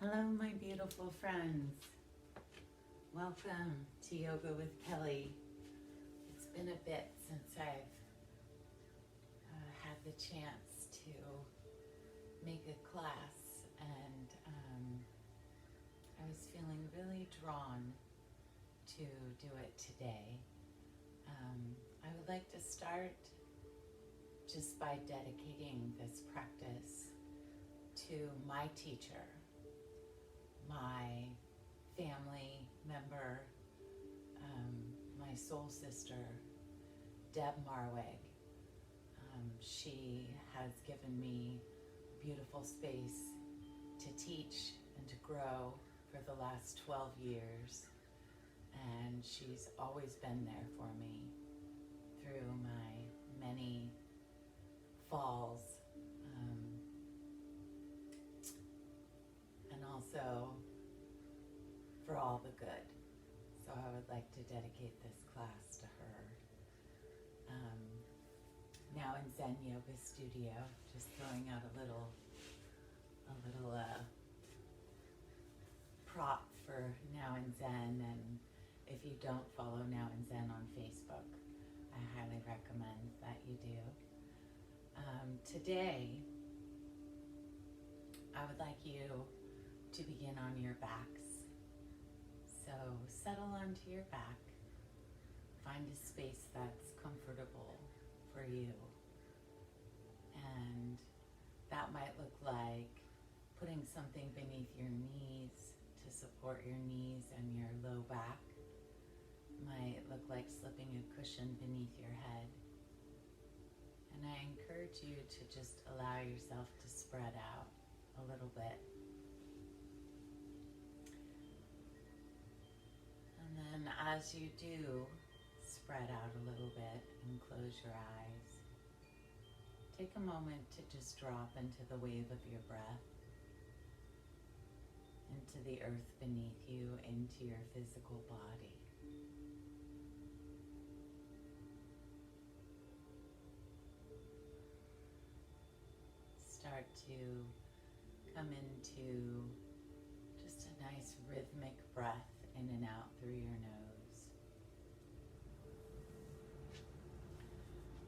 Hello, my beautiful friends. Welcome to Yoga with Kelly. It's been a bit since I've had the chance to make a class, and I was feeling really drawn to do it today. I would like to start just by dedicating this practice to my teacher, my family member, my soul sister, Deb Marweg. She has given me beautiful space to teach and to grow for the last 12 years, and she's always been there for me through my many falls, and also for all the good. So I would like to dedicate this class to her. Now in Zen Yoga Studio, just throwing out a little prop for Now in Zen, and if you don't follow Now in Zen on Facebook, I highly recommend that you do. Today, I would like you to begin on your backs. So settle onto your back, find a space that's comfortable for you. And that might look like putting something beneath your knees to support your knees and your low back. Might look like slipping a cushion beneath your head. And I encourage you to just allow yourself to spread out a little bit. And then as you do spread out a little bit and close your eyes, take a moment to just drop into the wave of your breath, into the earth beneath you, into your physical body. Start to come into just a nice rhythmic breath in and out through your nose.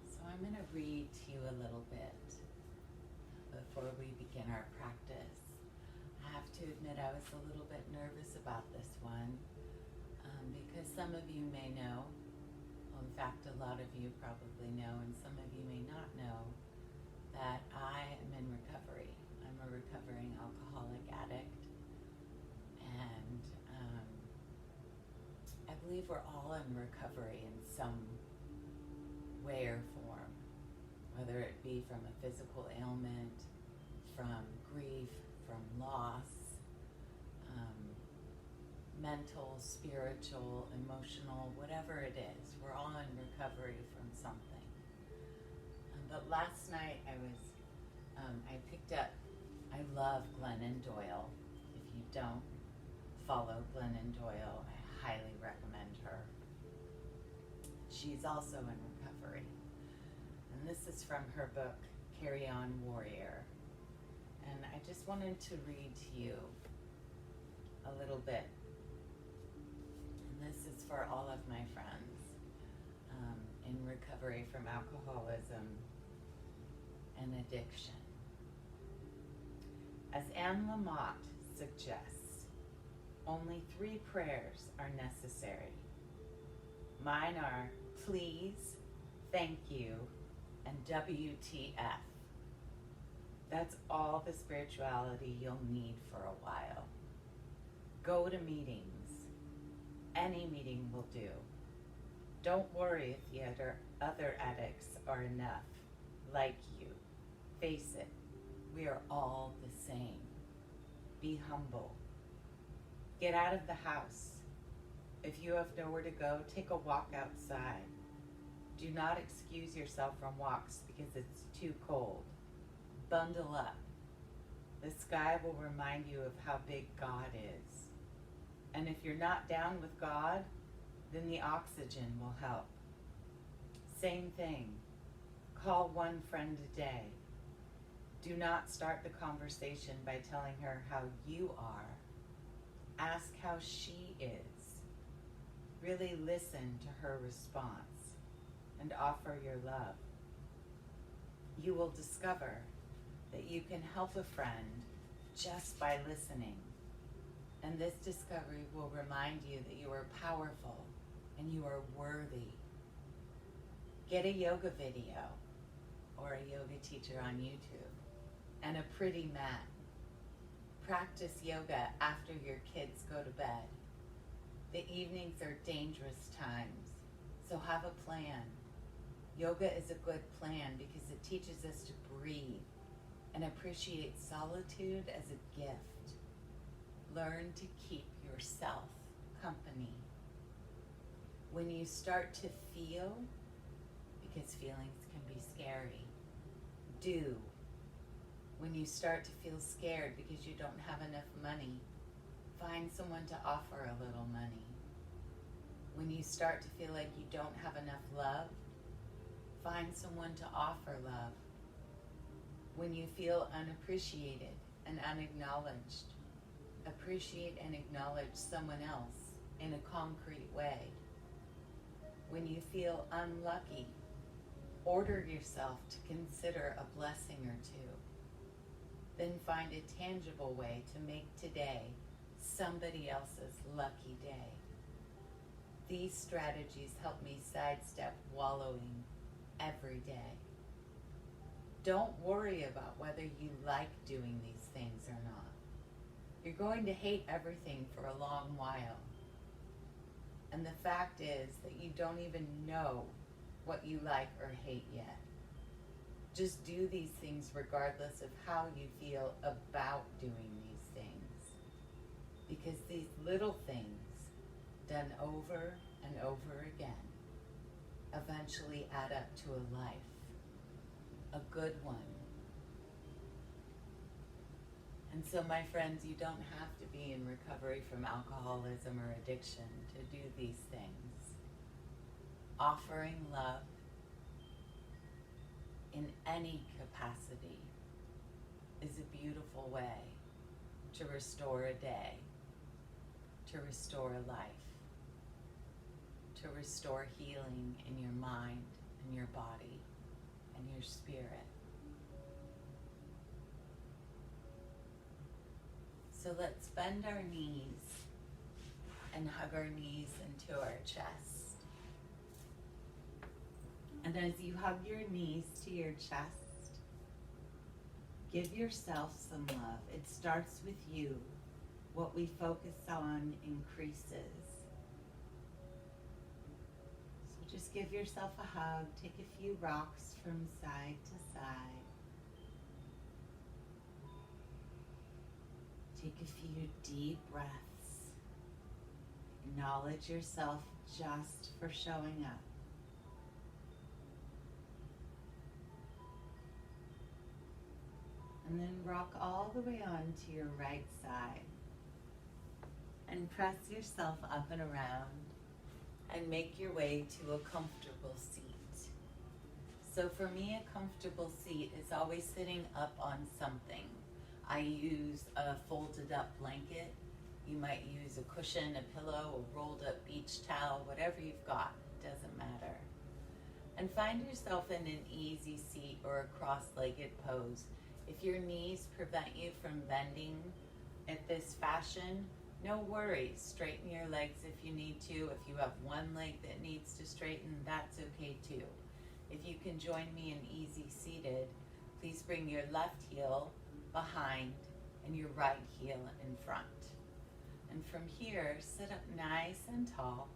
So I'm going to read to you a little bit before we begin our practice. I have to admit I was a little bit nervous about this one because some of you may know, well, in fact a lot of you probably know, and some of you may not know, that I am in recovery. I'm a recovering alcoholic addict, and I believe we're all in recovery in some way or form, whether it be from a physical ailment, from grief, from loss, mental, spiritual, emotional, whatever it is. We're all in recovery from something. But last night I picked up, I love Glennon Doyle. If you don't follow Glennon Doyle, I highly recommend her. She's also in recovery. And this is from her book, Carry On Warrior. And I just wanted to read to you a little bit. And this is for all of my friends in recovery from alcoholism and addiction. As Anne Lamott suggests, only 3 prayers are necessary. Mine are please, thank you, and WTF. That's all the spirituality you'll need for a while. Go to meetings. Any meeting will do. Don't worry if the other addicts are enough, like you. Face it, we are all the same. Be humble. Get out of the house. If you have nowhere to go, take a walk outside. Do not excuse yourself from walks because it's too cold. Bundle up. The sky will remind you of how big God is. And if you're not down with God, then the oxygen will help. Same thing. Call one friend a day. Do not start the conversation by telling her how you are. Ask how she is. Really listen to her response and offer your love. You will discover that you can help a friend just by listening. And this discovery will remind you that you are powerful and you are worthy. Get a yoga video or a yoga teacher on YouTube and a pretty mat. Practice yoga after your kids go to bed. The evenings are dangerous times, so have a plan. Yoga is a good plan because it teaches us to breathe and appreciate solitude as a gift. Learn to keep yourself company. When you start to feel, because feelings can be scary, do. When you start to feel scared because you don't have enough money, find someone to offer a little money. When you start to feel like you don't have enough love, find someone to offer love. When you feel unappreciated and unacknowledged, appreciate and acknowledge someone else in a concrete way. When you feel unlucky, order yourself to consider a blessing or two. Then find a tangible way to make today somebody else's lucky day. These strategies help me sidestep wallowing every day. Don't worry about whether you like doing these things or not. You're going to hate everything for a long while. And the fact is that you don't even know what you like or hate yet. Just do these things regardless of how you feel about doing these things. Because these little things, done over and over again, eventually add up to a life, a good one. And so, my friends, you don't have to be in recovery from alcoholism or addiction to do these things. Offering love in any capacity is a beautiful way to restore a day, to restore a life, to restore healing in your mind and your body and your spirit. So let's bend our knees and hug our knees into our chest. And as you hug your knees to your chest, give yourself some love. It starts with you. What we focus on increases. So just give yourself a hug. Take a few rocks from side to side. Take a few deep breaths. Acknowledge yourself just for showing up. And then rock all the way on to your right side. And press yourself up and around and make your way to a comfortable seat. So for me, a comfortable seat is always sitting up on something. I use a folded up blanket. You might use a cushion, a pillow, a rolled up beach towel, whatever you've got, it doesn't matter. And find yourself in an easy seat or a cross-legged pose. If your knees prevent you from bending at this fashion, no worries. Straighten your legs if you need to. If you have one leg that needs to straighten, that's okay too. If you can join me in easy seated, please bring your left heel behind and your right heel in front. And from here, sit up nice and tall.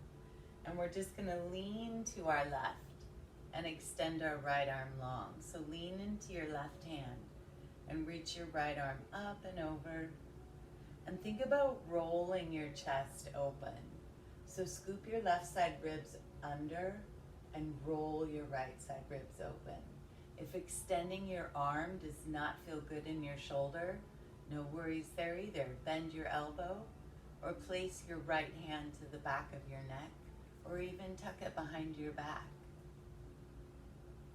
And we're just gonna lean to our left and extend our right arm long. So lean into your left hand and reach your right arm up and over. And think about rolling your chest open. So scoop your left side ribs under and roll your right side ribs open. If extending your arm does not feel good in your shoulder, no worries there either. Bend your elbow or place your right hand to the back of your neck or even tuck it behind your back.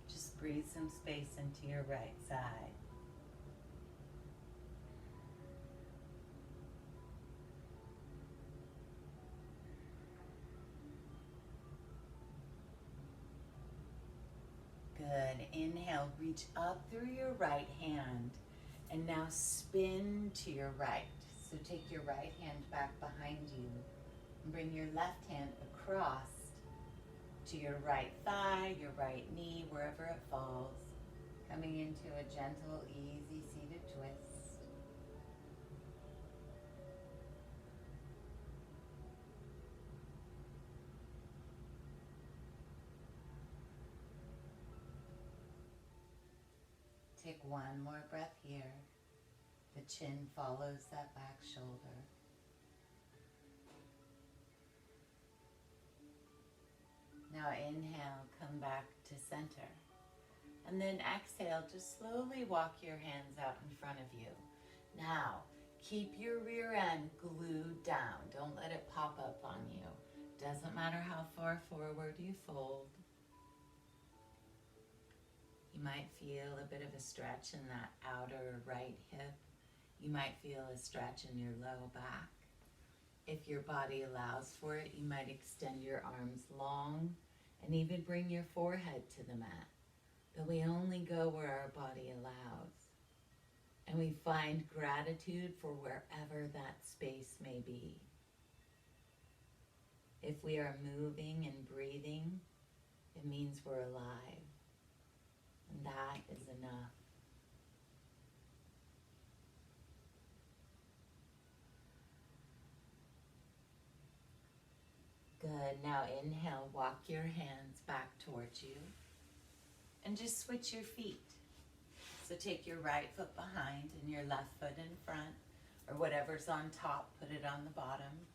Just breathe some space into your right side. inhale, reach up through your right hand and now spin to your right. So take your right hand back behind you and bring your left hand across to your right thigh, your right knee, wherever it falls, coming into a gentle, easy seated twist. Take one more breath here. The chin follows that back shoulder. Now inhale, come back to center. And then exhale, just slowly walk your hands out in front of you. Now, keep your rear end glued down. Don't let it pop up on you. Doesn't matter how far forward you fold. You might feel a bit of a stretch in that outer right hip. You might feel a stretch in your low back. If your body allows for it, you might extend your arms long and even bring your forehead to the mat. But we only go where our body allows. And we find gratitude for wherever that space may be. If we are moving and breathing, it means we're alive. And that is enough. Good. Now inhale, walk your hands back towards you. And just switch your feet. So take your right foot behind and your left foot in front, or whatever's on top, put it on the bottom.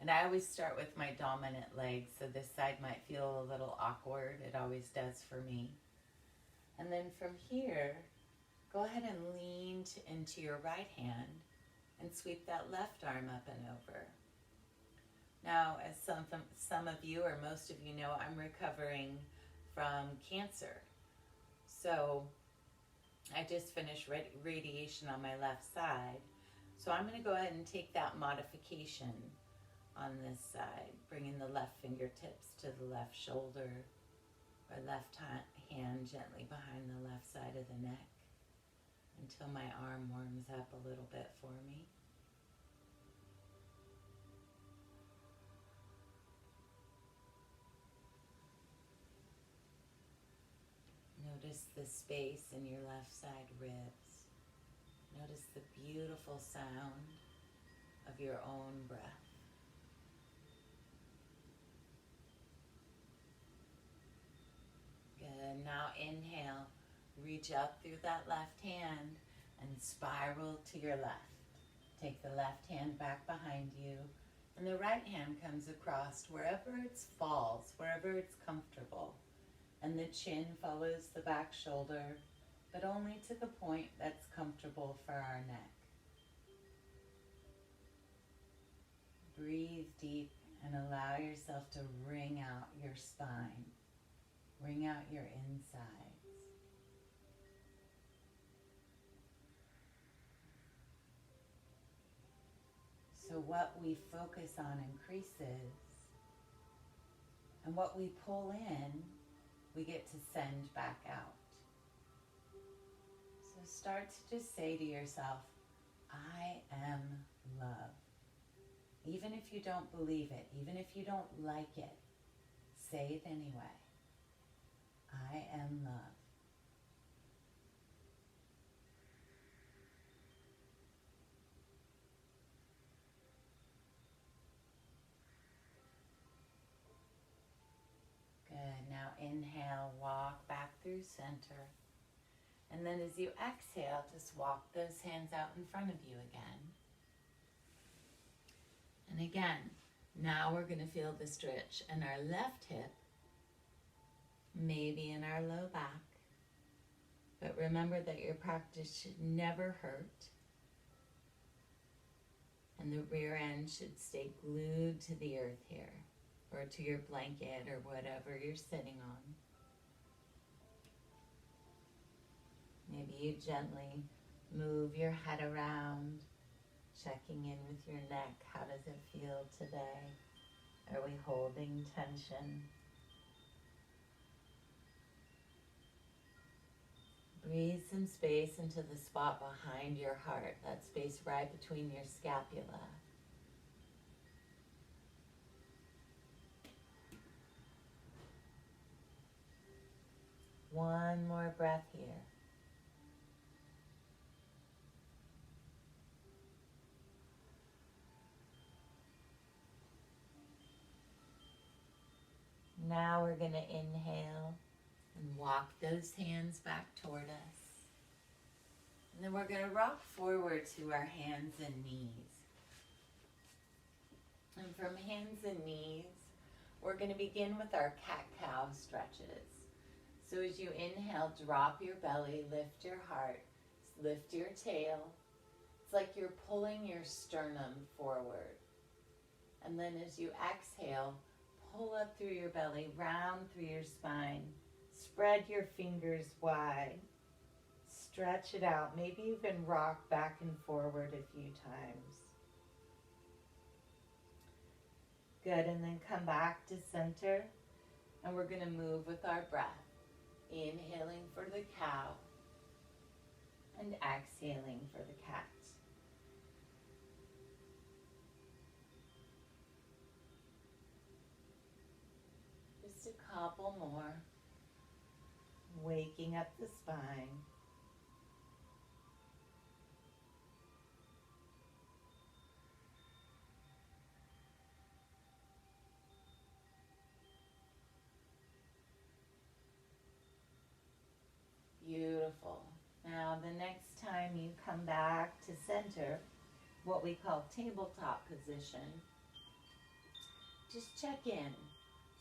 And I always start with my dominant leg, so this side might feel a little awkward. It always does for me. And then from here, go ahead and lean into your right hand and sweep that left arm up and over. Now, as some of you or most of you know, I'm recovering from cancer. So I just finished radiation on my left side. So I'm going to go ahead and take that modification on this side, bringing the left fingertips to the left shoulder, or left hand gently behind the left side of the neck until my arm warms up a little bit for me. Notice the space in your left side ribs. Notice the beautiful sound of your own breath. Good. Now inhale, reach up through that left hand and spiral to your left. Take the left hand back behind you and the right hand comes across wherever it falls, wherever it's comfortable. And the chin follows the back shoulder, but only to the point that's comfortable for our neck. Breathe deep and allow yourself to wring out your spine. Wring out your insides. So what we focus on increases, and what we pull in, we get to send back out. So start to just say to yourself, I am love. Even if you don't believe it, even if you don't like it, say it anyway. I am love. Good. Now inhale, walk back through center. And then as you exhale, just walk those hands out in front of you again. And again, now we're going to feel the stretch in our left hip, maybe in our low back. But remember that your practice should never hurt. And the rear end should stay glued to the earth here, or to your blanket or whatever you're sitting on. Maybe you gently move your head around, checking in with your neck. How does it feel today? Are we holding tension? Breathe some space into the spot behind your heart, that space right between your scapula. One more breath here. Now we're going to inhale and walk those hands back toward us. And then we're going to rock forward to our hands and knees. And from hands and knees, we're going to begin with our cat-cow stretches. So as you inhale, drop your belly, lift your heart, lift your tail. It's like you're pulling your sternum forward. And then as you exhale, pull up through your belly, round through your spine. Spread your fingers wide. Stretch it out. Maybe even rock back and forward a few times. Good, and then come back to center. And we're going to move with our breath. Inhaling for the cow and exhaling for the cat. Just a couple more. Waking up the spine. Beautiful. Now the next time you come back to center, what we call tabletop position, just check in.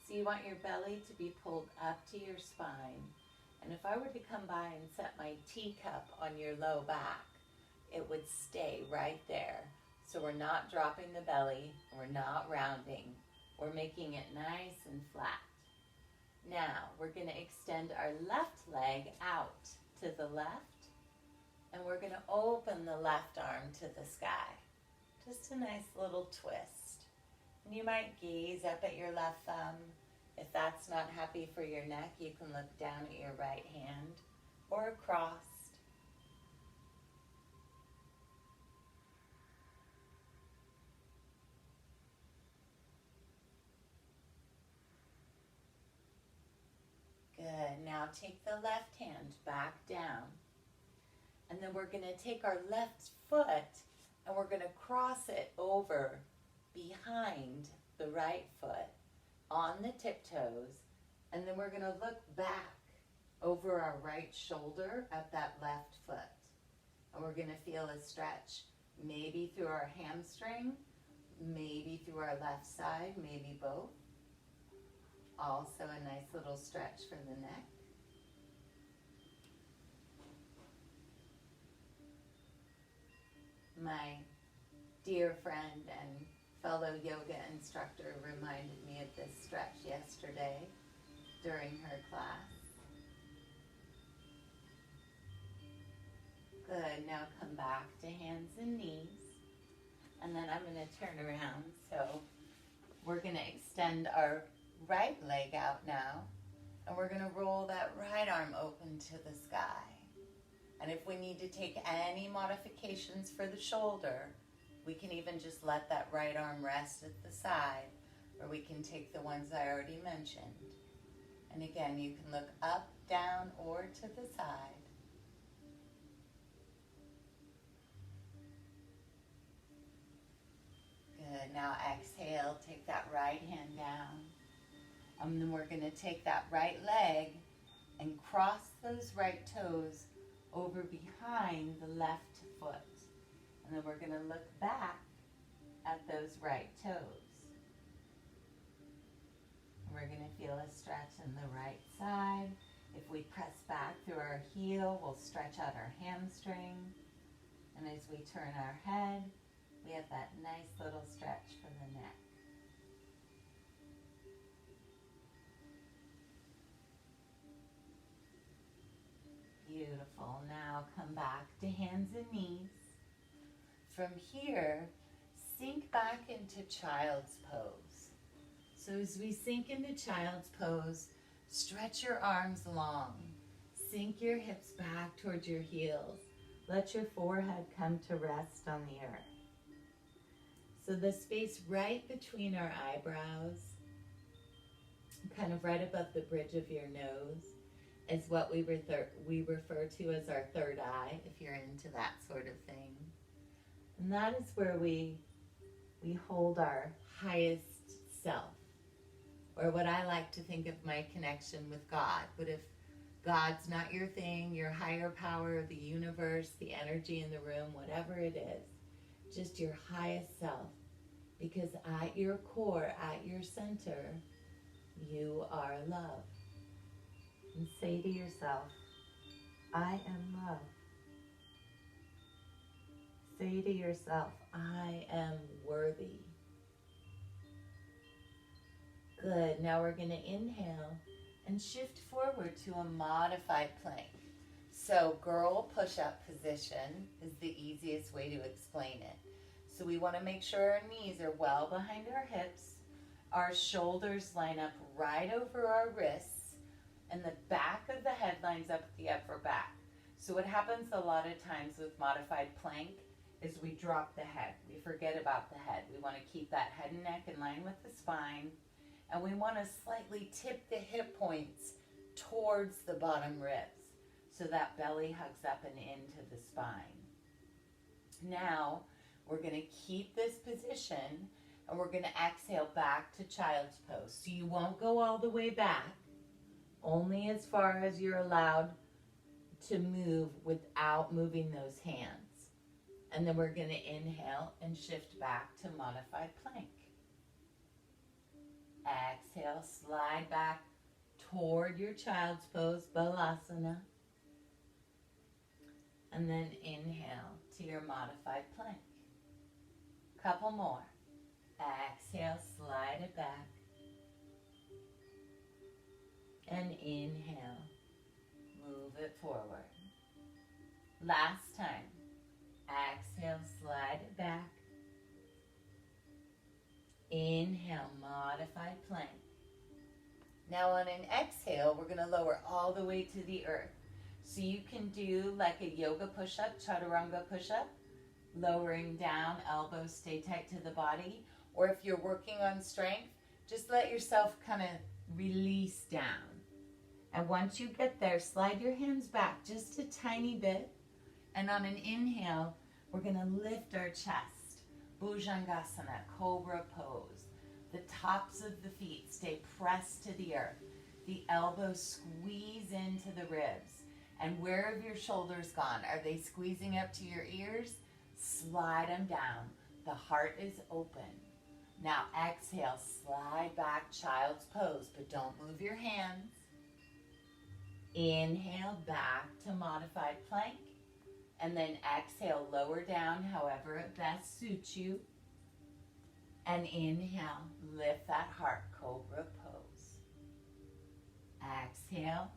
So you want your belly to be pulled up to your spine. And if I were to come by and set my teacup on your low back, it would stay right there. So we're not dropping the belly, we're not rounding, we're making it nice and flat. Now we're going to extend our left leg out to the left, and we're going to open the left arm to the sky. Just a nice little twist. And you might gaze up at your left thumb. If that's not happy for your neck, you can look down at your right hand or across. Good. Now take the left hand back down. And then we're going to take our left foot and we're going to cross it over behind the right foot on the tiptoes. And then we're going to look back over our right shoulder at that left foot. And we're going to feel a stretch, maybe through our hamstring, maybe through our left side, maybe both. Also a nice little stretch for the neck. My dear friend and fellow yoga instructor reminded me of this stretch yesterday during her class. Good, now come back to hands and knees. And then I'm going to turn around. So we're going to extend our right leg out now, and we're going to roll that right arm open to the sky. And if we need to take any modifications for the shoulder, we can even just let that right arm rest at the side, or we can take the ones I already mentioned. And again, you can look up, down, or to the side. Good, now exhale, take that right hand down. And then we're going to take that right leg and cross those right toes over behind the left foot. And then we're going to look back at those right toes. And we're going to feel a stretch in the right side. If we press back through our heel, we'll stretch out our hamstring. And as we turn our head, we have that nice little stretch for the neck. Beautiful. Now come back to hands and knees. From here, sink back into child's pose. So as we sink into child's pose, stretch your arms long. sink your hips back towards your heels. Let your forehead come to rest on the earth. So the space right between our eyebrows, kind of right above the bridge of your nose, is what we refer to as our third eye, if you're into that sort of thing. And that is where we hold our highest self, or what I like to think of my connection with God. But if God's not your thing, your higher power, the universe, the energy in the room, whatever it is, just your highest self. Because at your core, at your center, you are love. And say to yourself, I am love. Say to yourself, I am worthy. Good. Now we're going to inhale and shift forward to a modified plank. So girl push-up position is the easiest way to explain it. So we want to make sure our knees are well behind our hips. Our shoulders line up right over our wrists, and the back of the head lines up with the upper back. So what happens a lot of times with modified plank is we drop the head. We forget about the head. We want to keep that head and neck in line with the spine, and we want to slightly tip the hip points towards the bottom ribs so that belly hugs up and into the spine. Now, we're going to keep this position, and we're going to exhale back to child's pose. So you won't go all the way back, only as far as you're allowed to move without moving those hands. And then we're going to inhale and shift back to modified plank. Exhale, slide back toward your child's pose, Balasana. And then inhale to your modified plank. Couple more. Exhale, slide it back. And inhale, move it forward. Last time. Exhale, slide it back. Inhale, modified plank. Now on an exhale, we're going to lower all the way to the earth. So you can do like a yoga push-up, chaturanga push-up, lowering down, elbows stay tight to the body. Or if you're working on strength, just let yourself kind of release down. And once you get there, slide your hands back just a tiny bit. And on an inhale, we're going to lift our chest. Bhujangasana, cobra pose. The tops of the feet stay pressed to the earth. The elbows squeeze into the ribs. And where have your shoulders gone? Are they squeezing up to your ears? Slide them down. The heart is open. Now exhale, slide back, child's pose, but don't move your hands. Inhale, back to modified plank. And then exhale, lower down however it best suits you. And inhale, lift that heart, cobra pose. Exhale,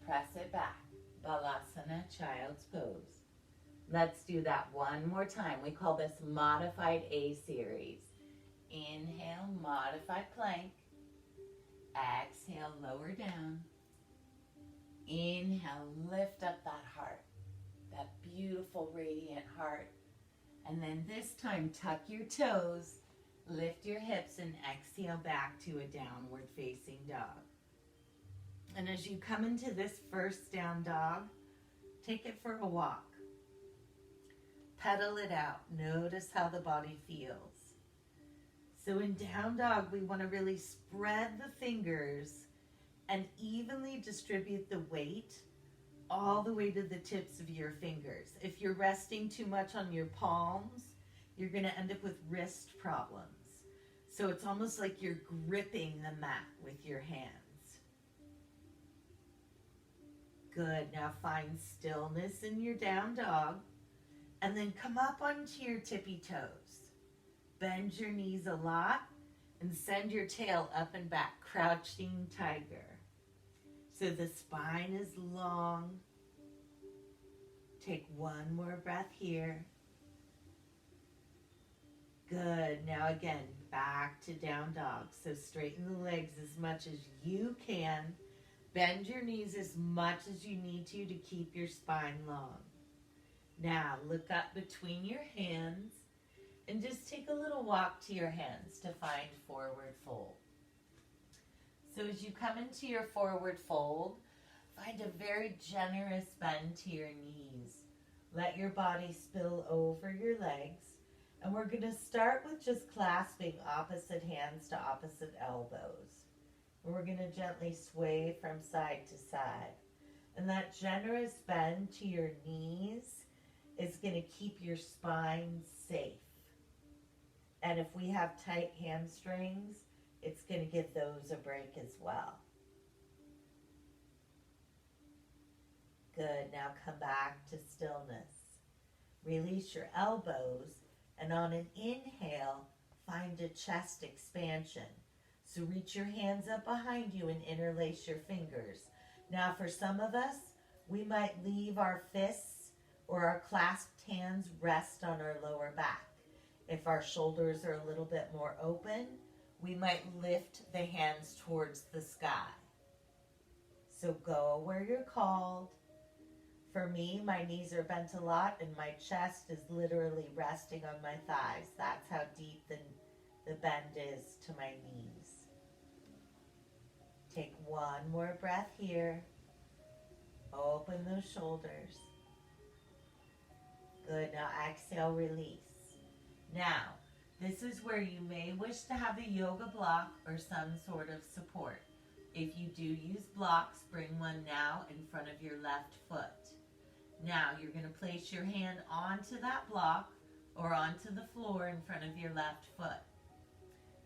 press it back, Balasana, child's pose. Let's do that one more time. We call this modified A series. Inhale, modified plank. Exhale, lower down. Inhale, lift up that heart. That beautiful radiant heart. And then this time, tuck your toes, lift your hips, and exhale back to a downward facing dog. And as you come into this first down dog, take it for a walk. Pedal it out. Notice how the body feels. So in down dog, we want to really spread the fingers and evenly distribute the weight all the way to the tips of your fingers. If you're resting too much on your palms, you're going to end up with wrist problems. So it's almost like you're gripping the mat with your hands. Good. Now find stillness in your down dog, and then come up onto your tippy toes. Bend your knees a lot and send your tail up and back, crouching tiger. So the spine is long. Take one more breath here. Good. Now again, back to down dog. So straighten the legs as much as you can. Bend your knees as much as you need to keep your spine long. Now look up between your hands and just take a little walk to your hands to find forward fold. So as you come into your forward fold, find a very generous bend to your knees. Let your body spill over your legs. And we're going to start with just clasping opposite hands to opposite elbows. And we're going to gently sway from side to side. And that generous bend to your knees is going to keep your spine safe. And if we have tight hamstrings, it's going to give those a break as well. Good. Now come back to stillness. Release your elbows, and on an inhale, find a chest expansion. So reach your hands up behind you and interlace your fingers. Now for some of us, we might leave our fists or our clasped hands rest on our lower back. If our shoulders are a little bit more open, we might lift the hands towards the sky. So go where you're called. For me, my knees are bent a lot and my chest is literally resting on my thighs. That's how deep the bend is to my knees. Take one more breath here. Open those shoulders. Good. Now exhale, release. Now, this is where you may wish to have a yoga block or some sort of support. If you do use blocks, bring one now in front of your left foot. Now, you're going to place your hand onto that block or onto the floor in front of your left foot.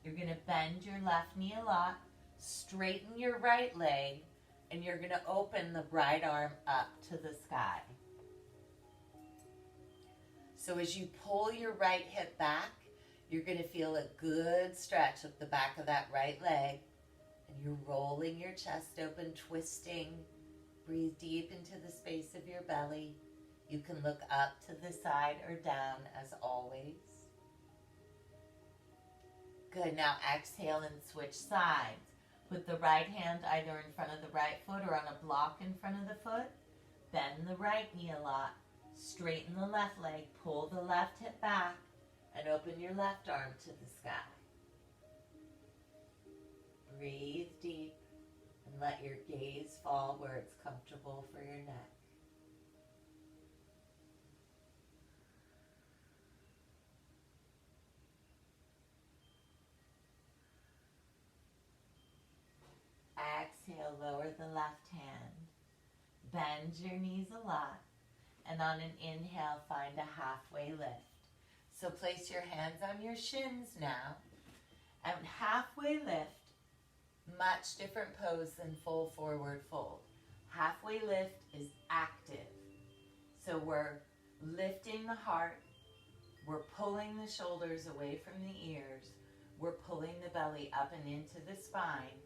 You're going to bend your left knee a lot, straighten your right leg, and you're going to open the right arm up to the sky. So as you pull your right hip back, you're going to feel a good stretch of the back of that right leg. And you're rolling your chest open, twisting. Breathe deep into the space of your belly. You can look up to the side or down as always. Good. Now exhale and switch sides. Put the right hand either in front of the right foot or on a block in front of the foot. Bend the right knee a lot. Straighten the left leg. Pull the left hip back and open your left arm to the sky. Breathe deep. And let your gaze fall where it's comfortable for your neck. Exhale, lower the left hand. Bend your knees a lot. And on an inhale, find a halfway lift. So place your hands on your shins now. And halfway lift. Much different pose than full forward fold. Halfway lift is active. So we're lifting the heart. We're pulling the shoulders away from the ears. We're pulling the belly up and into the spine.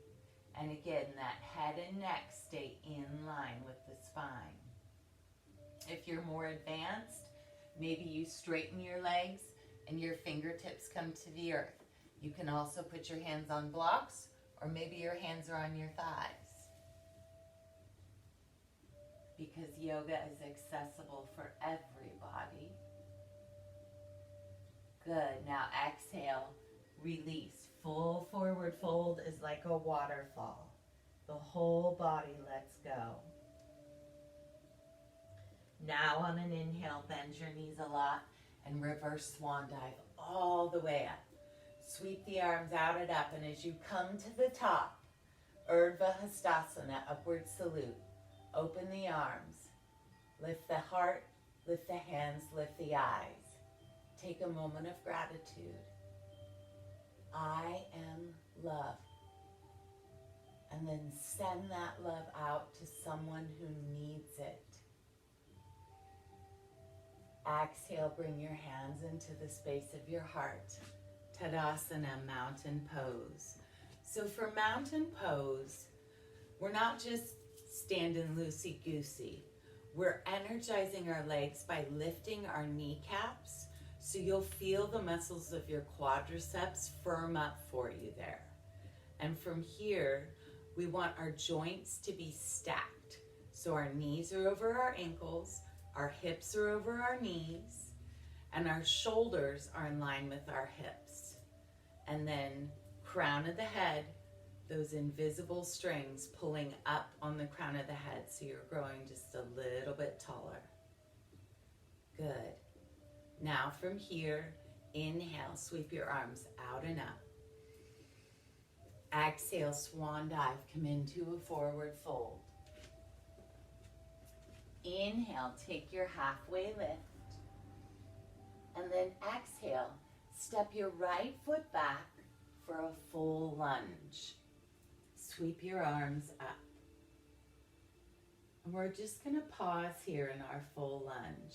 And again, that head and neck stay in line with the spine. If you're more advanced, maybe you straighten your legs and your fingertips come to the earth. You can also put your hands on blocks, or maybe your hands are on your thighs. Because yoga is accessible for everybody. Good. Now exhale, release. Full forward fold is like a waterfall. The whole body lets go. Now on an inhale, bend your knees a lot and reverse swan dive all the way up. Sweep the arms out and up, and as you come to the top, Urdhva Hastasana, upward salute. Open the arms. Lift the heart, lift the hands, lift the eyes. Take a moment of gratitude. I am love. And then send that love out to someone who needs it. Exhale, bring your hands into the space of your heart. Tadasana, mountain pose. So for mountain pose, we're not just standing loosey-goosey. We're energizing our legs by lifting our kneecaps, so you'll feel the muscles of your quadriceps firm up for you there. And from here, We want our joints to be stacked. So our knees are over our ankles, our hips are over our knees, and our shoulders are in line with our hips. And then crown of the head, those invisible strings pulling up on the crown of the head so you're growing just a little bit taller. Good. Now from here, inhale, sweep your arms out and up. Exhale, swan dive, come into a forward fold. Inhale, take your halfway lift. And then exhale, step your right foot back for a full lunge. Sweep your arms up. And we're just going to pause here in our full lunge.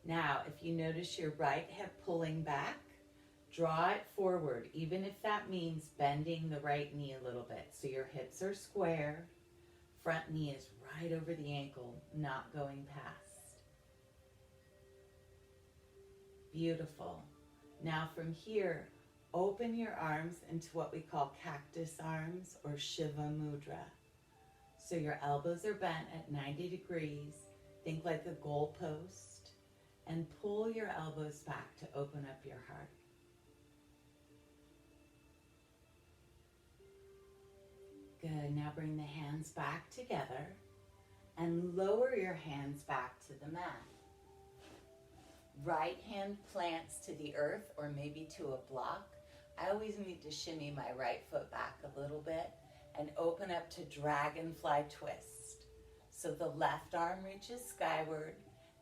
Now, if you notice your right hip pulling back, draw it forward, even if that means bending the right knee a little bit. So your hips are square, front knee is right over the ankle, not going past. Beautiful. Now from here, open your arms into what we call cactus arms or Shiva Mudra. So your elbows are bent at 90 degrees. Think like a goalpost. And pull your elbows back to open up your heart. Good. Now bring the hands back together and lower your hands back to the mat. Right hand plants to the earth or maybe to a block. I always need to shimmy my right foot back a little bit and open up to dragonfly twist. So the left arm reaches skyward.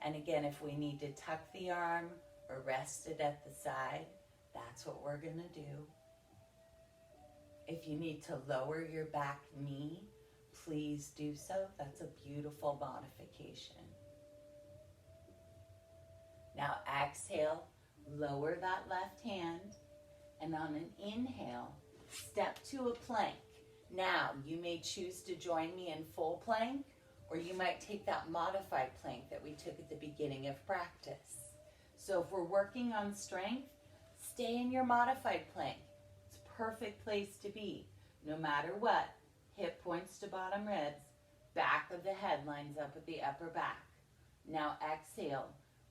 And again, if we need to tuck the arm or rest it at the side, that's what we're going to do. If you need to lower your back knee, please do so. That's a beautiful modification. Now exhale, lower that left hand, and on an inhale, step to a plank. Now, you may choose to join me in full plank, or you might take that modified plank that we took at the beginning of practice. So if we're working on strength, stay in your modified plank. It's a perfect place to be. No matter what, hip points to bottom ribs, back of the head lines up with the upper back. Now exhale,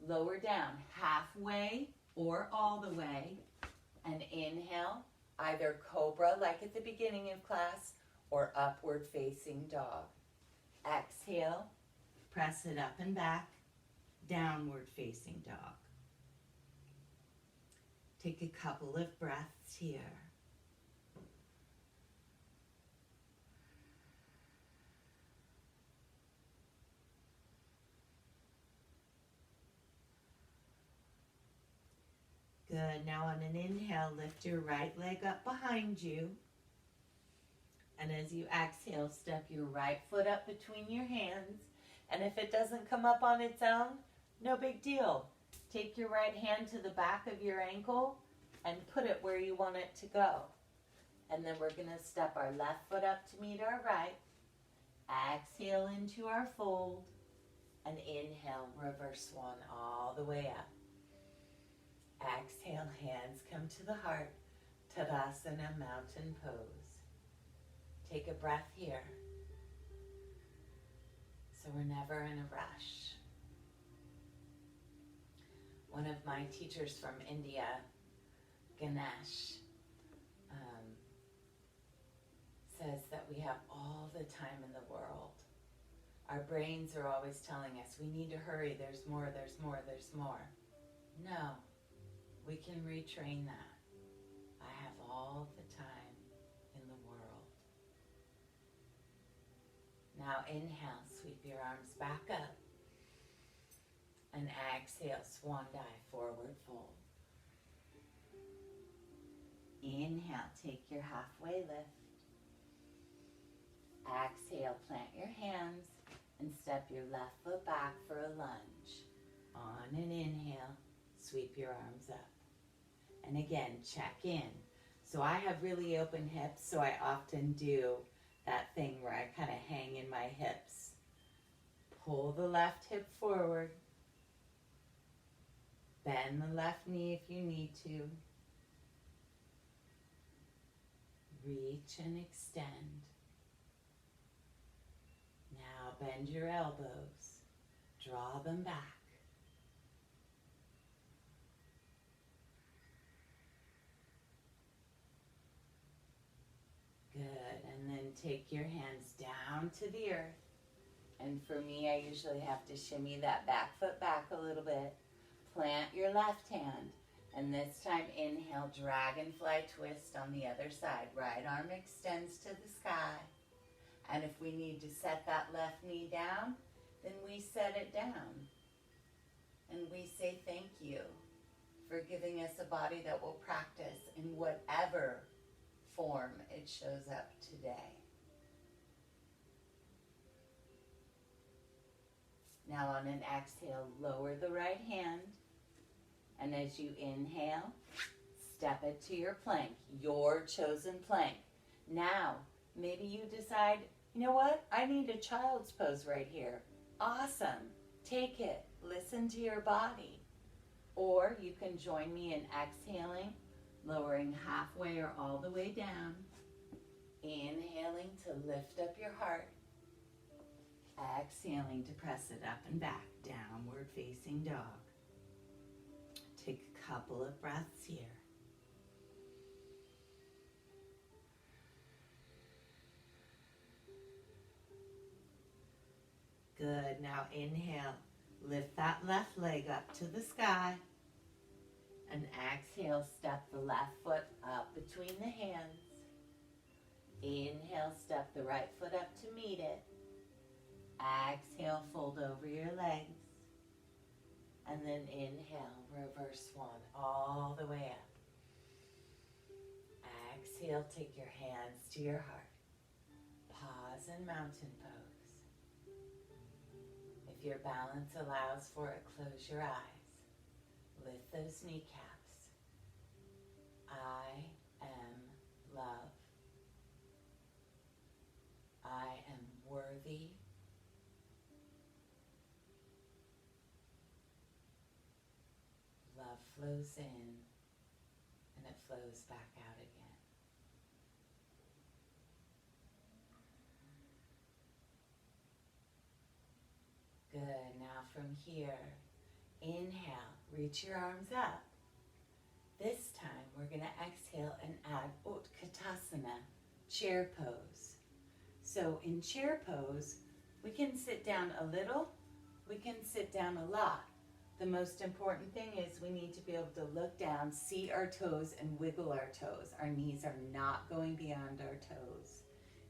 lower down halfway or all the way, and inhale, either cobra like at the beginning of class or upward facing dog. Exhale, press it up and back, downward facing dog. Take a couple of breaths here. Good. Now on an inhale, lift your right leg up behind you. And as you exhale, step your right foot up between your hands. And if it doesn't come up on its own, no big deal. Take your right hand to the back of your ankle and put it where you want it to go. And then we're going to step our left foot up to meet our right. Exhale into our fold. And inhale, reverse swan all the way up. Exhale, hands come to the heart. Tadasana, mountain pose. Take a breath here. So we're never in a rush. One of my teachers from India, Ganesh, says that we have all the time in the world. Our brains are always telling us, we need to hurry, there's more, there's more, there's more. No, we can retrain that. I have all the time in the world. Now inhale, sweep your arms back up. And exhale, swan dive, forward fold. Inhale, take your halfway lift. Exhale, plant your hands and step your left foot back for a lunge. On an inhale, sweep your arms up. And again, check in. So I have really open hips, so I often do that thing where I kind of hang in my hips. Pull the left hip forward. Bend the left knee if you need to. Reach and extend. Now bend your elbows, draw them back. Good, and then take your hands down to the earth. And for me, I usually have to shimmy that back foot back a little bit. Plant your left hand, and this time inhale, dragonfly twist on the other side. Right arm extends to the sky. And if we need to set that left knee down, then we set it down. And we say thank you for giving us a body that will practice in whatever form it shows up today. Now on an exhale, lower the right hand. And as you inhale, step it to your plank, your chosen plank. Now, maybe you decide, you know what? I need a child's pose right here. Awesome. Take it. Listen to your body. Or you can join me in exhaling, lowering halfway or all the way down. Inhaling to lift up your heart. Exhaling to press it up and back, downward facing dog. Take a couple of breaths here. Good, now inhale, lift that left leg up to the sky. And exhale, step the left foot up between the hands. Inhale, step the right foot up to meet it. Exhale, fold over your legs. And then inhale, reverse swan all the way up. Exhale, take your hands to your heart. Pause and mountain pose. If your balance allows for it, close your eyes. Lift those kneecaps. I am love. I am worthy. Love flows in and it flows back out again. Good. Now from here, inhale, reach your arms up. This time we're going to exhale and add Utkatasana, chair pose. So in chair pose, we can sit down a little, we can sit down a lot. The most important thing is we need to be able to look down, see our toes, and wiggle our toes. Our knees are not going beyond our toes.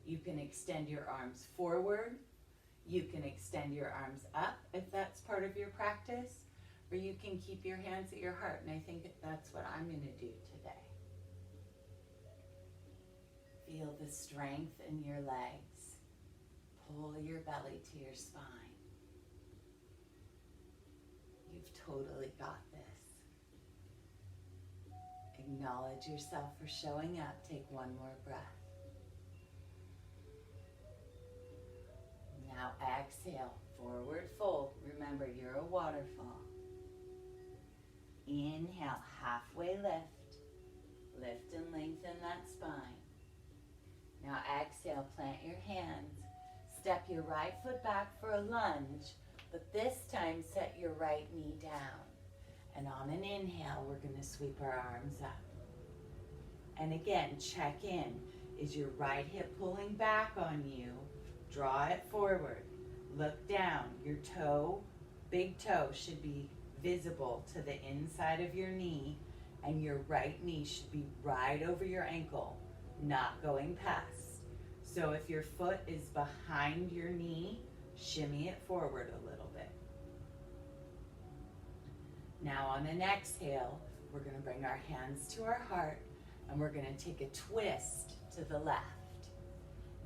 You can extend your arms forward. You can extend your arms up if that's part of your practice, or you can keep your hands at your heart, and I think that's what I'm going to do today. Feel the strength in your legs. Pull your belly to your spine. You've totally got this. Acknowledge yourself for showing up. Take one more breath. Now exhale, forward fold. Remember, you're a waterfall. Inhale, halfway lift. Lift and lengthen that spine. Now exhale, plant your hands. Step your right foot back for a lunge, but this time set your right knee down. And on an inhale, we're going to sweep our arms up. And again, check in. Is your right hip pulling back on you? Draw it forward. Look down. Your toe, big toe, should be visible to the inside of your knee, and your right knee should be right over your ankle, not going past. So if your foot is behind your knee, shimmy it forward a little bit. Now on an exhale, we're going to bring our hands to our heart, and we're going to take a twist to the left.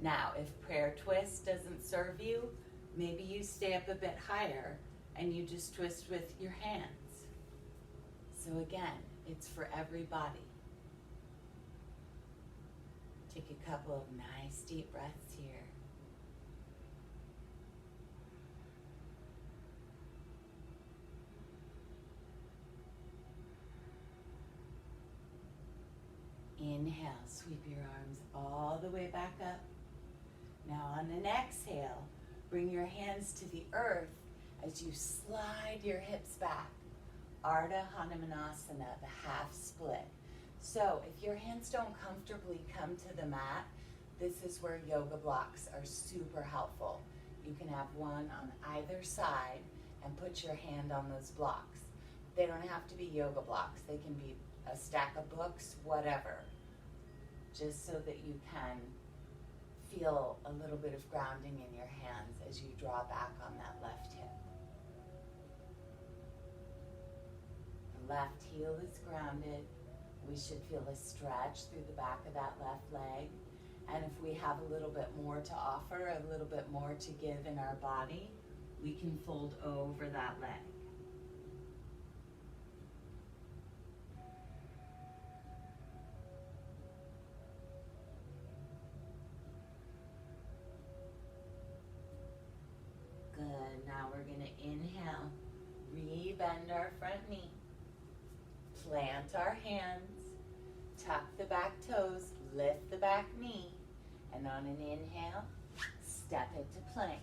Now, if prayer twist doesn't serve you, maybe you stay up a bit higher and you just twist with your hands. So again, it's for everybody. Take a couple of nice deep breaths here. Inhale, sweep your arms all the way back up. Now on an exhale, Bring your hands to the earth as you slide your hips back. Ardha Hanumanasana, the half split. So if your hands don't comfortably come to the mat, this is where yoga blocks are super helpful. You can have one on either side and put your hand on those blocks. They don't have to be yoga blocks. They can be a stack of books, whatever, just so that you can feel a little bit of grounding in your hands as you draw back on that left hip. The left heel is grounded. We should feel a stretch through the back of that left leg. And if we have a little bit more to offer, a little bit more to give in our body, we can fold over that leg. Good. Now we're going to inhale, re-bend our front knee, plant our hands, tuck the back toes, lift the back knee, and on an inhale, step into plank.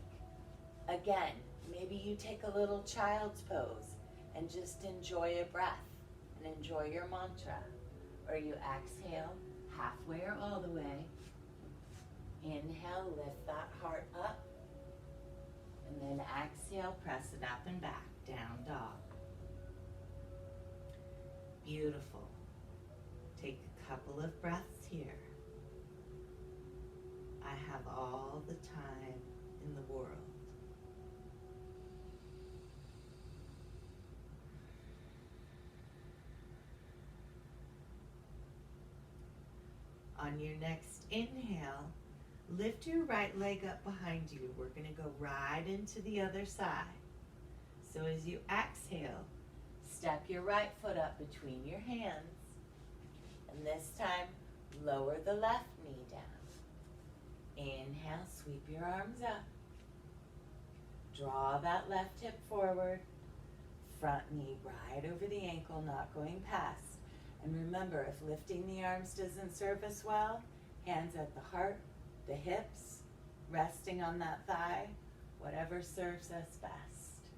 Again, maybe you take a little child's pose and just enjoy a breath and enjoy your mantra. Or you exhale halfway or all the way. Inhale, lift that heart up. And then exhale, press it up and back, down dog. Beautiful. Take a couple of breaths here. I have all the time in the world. On your next inhale, lift your right leg up behind you. We're going to go right into the other side. So as you exhale, step your right foot up between your hands. And this time, lower the left knee down. Inhale, sweep your arms up. Draw that left hip forward. Front knee right over the ankle, not going past. And remember, if lifting the arms doesn't serve us well, hands at the heart, the hips, resting on that thigh, whatever serves us best.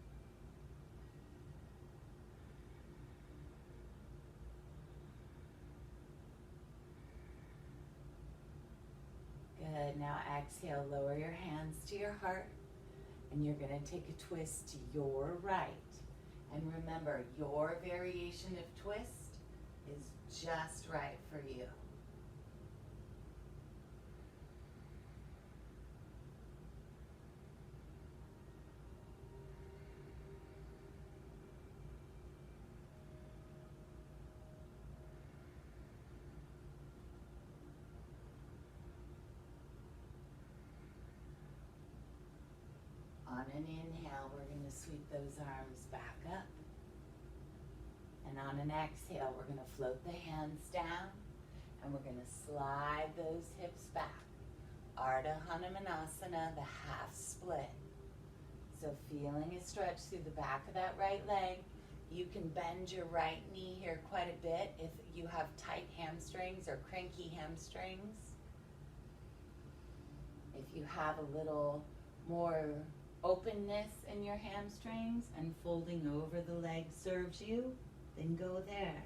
Good. Now exhale, lower your hands to your heart, and you're going to take a twist to your right. And remember, your variation of twist is just right for you. On an inhale, we're going to sweep those arms back up. And on an exhale, we're going to float the hands down and we're going to slide those hips back. Ardha Hanumanasana, the half split. So feeling a stretch through the back of that right leg. You can bend your right knee here quite a bit if you have tight hamstrings or cranky hamstrings. If you have a little more openness in your hamstrings and folding over the leg serves you, then go there.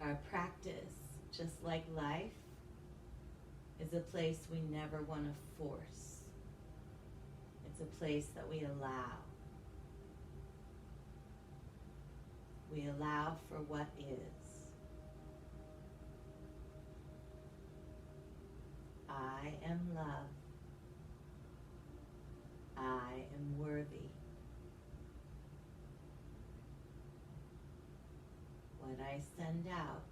Our practice, just like life, is a place we never want to force. It's a place that we allow. We allow for what is. I am love. I am worthy. What I send out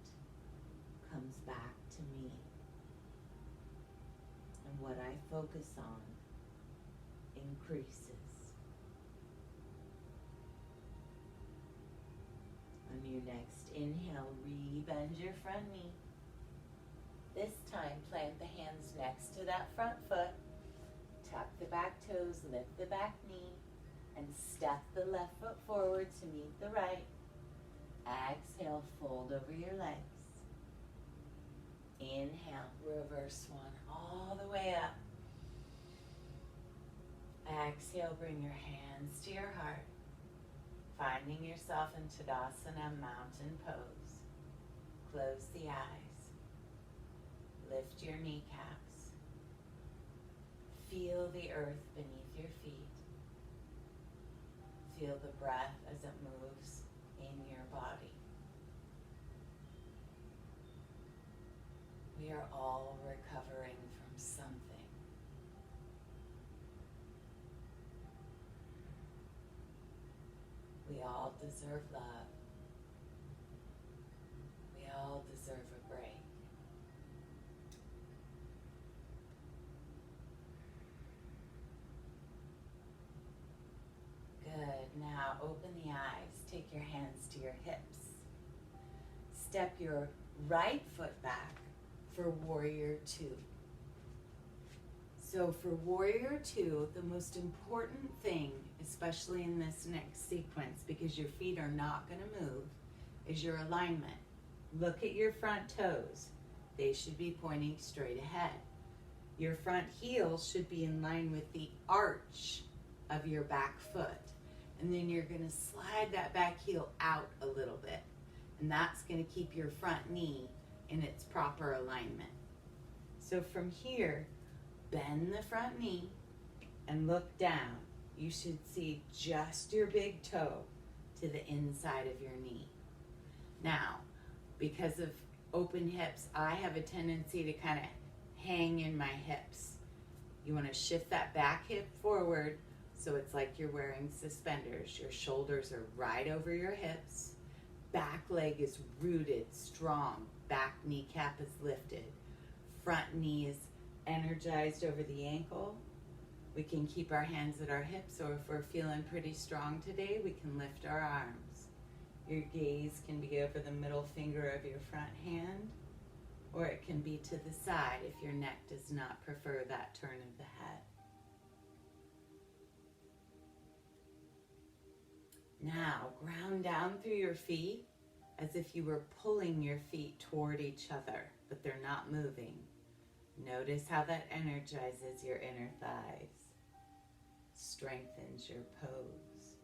comes back to me. And what I focus on increases. On your next inhale, re-bend your front knee. This time, plant the hands next to that front foot. Tuck the back toes, lift the back knee, and step the left foot forward to meet the right. Exhale, fold over your legs. Inhale, reverse one all the way up. Exhale, bring your hands to your heart, finding yourself in Tadasana Mountain Pose. Close the eyes. Lift your kneecaps. Feel the earth beneath your feet. Feel the breath as it moves in your body. We are all recovering from something. We all deserve love. We all deserve a break. Good. Now open the eyes. Take your hands to your hips. Step your right foot back for Warrior Two. So for Warrior Two, the most important thing, especially in this next sequence, because your feet are not going to move, is your alignment. Look at your front toes. They should be pointing straight ahead. Your front heel should be in line with the arch of your back foot. And then you're going to slide that back heel out a little bit. And that's going to keep your front knee in its proper alignment. So from here, bend the front knee and look down. You should see just your big toe to the inside of your knee. Now, because of open hips, I have a tendency to kind of hang in my hips. You want to shift that back hip forward so it's like you're wearing suspenders. Your shoulders are right over your hips. Back leg is rooted, strong. Back kneecap is lifted. Front knee is energized over the ankle. We can keep our hands at our hips, or if we're feeling pretty strong today, we can lift our arms. Your gaze can be over the middle finger of your front hand, or it can be to the side if your neck does not prefer that turn of the head. Now, ground down through your feet as if you were pulling your feet toward each other, but they're not moving. Notice how that energizes your inner thighs, strengthens your pose.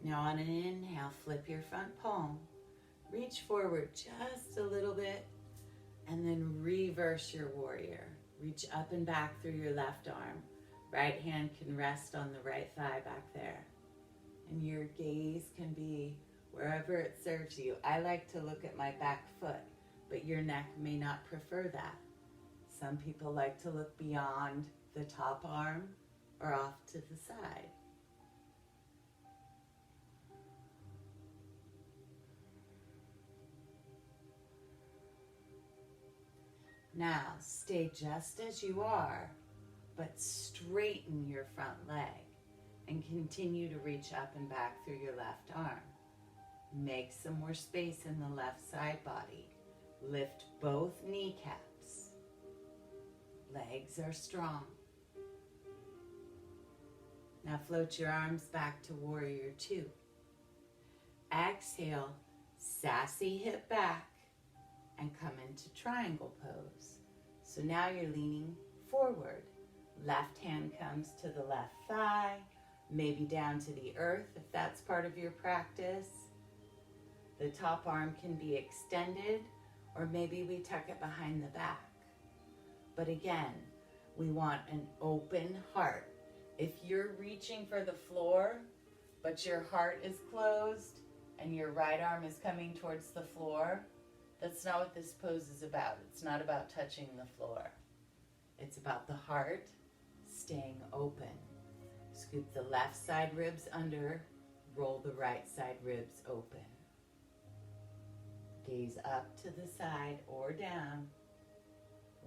Now on an inhale, flip your front palm, reach forward just a little bit, and then reverse your warrior. Reach up and back through your left arm. Right hand can rest on the right thigh back there. And your gaze can be wherever it serves you. I like to look at my back foot, but your neck may not prefer that. Some people like to look beyond the top arm or off to the side. Now, stay just as you are, but straighten your front leg and continue to reach up and back through your left arm. Make some more space in the left side body. Lift both kneecaps. Legs are strong. Now float your arms back to Warrior Two. Exhale, sassy hip back, and come into triangle pose. So now you're leaning forward. Left hand comes to the left thigh, maybe down to the earth if that's part of your practice. The top arm can be extended, or maybe we tuck it behind the back. But again, we want an open heart. If you're reaching for the floor, but your heart is closed and your right arm is coming towards the floor, that's not what this pose is about. It's not about touching the floor. It's about the heart staying open. Scoop the left side ribs under, roll the right side ribs open. Gaze up to the side or down.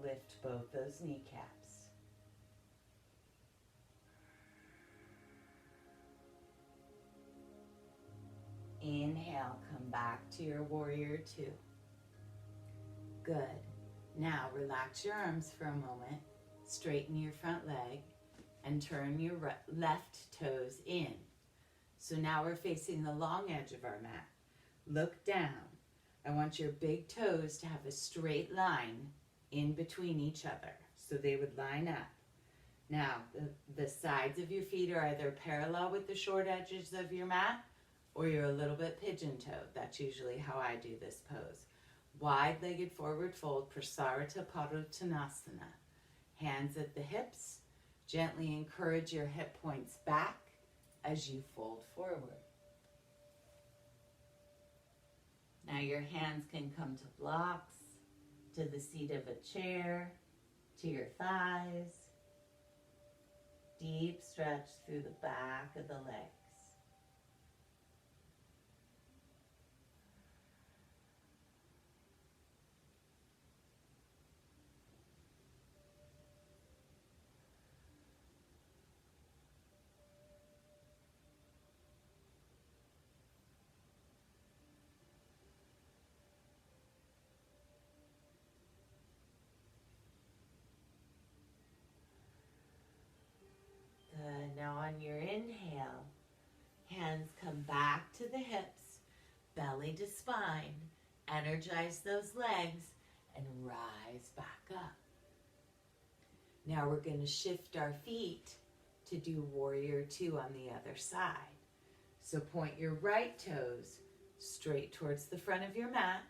Lift both those kneecaps. Inhale, come back to your Warrior Two. Good. Now relax your arms for a moment, straighten your front leg, and turn your left toes in. So now we're facing the long edge of our mat. Look down. I want your big toes to have a straight line in between each other, so they would line up. Now, the sides of your feet are either parallel with the short edges of your mat or you're a little bit pigeon-toed. That's usually how I do this pose. Wide-legged forward fold, Prasarita Padottanasana. Hands at the hips. Gently encourage your hip points back as you fold forward. Now your hands can come to blocks, to the seat of a chair, to your thighs. Deep stretch through the back of the legs. Good. Now on your inhale, hands come back to the hips, belly to spine. Energize those legs and rise back up. Now we're going to shift our feet to do warrior two on the other side. So point your right toes straight towards the front of your mat.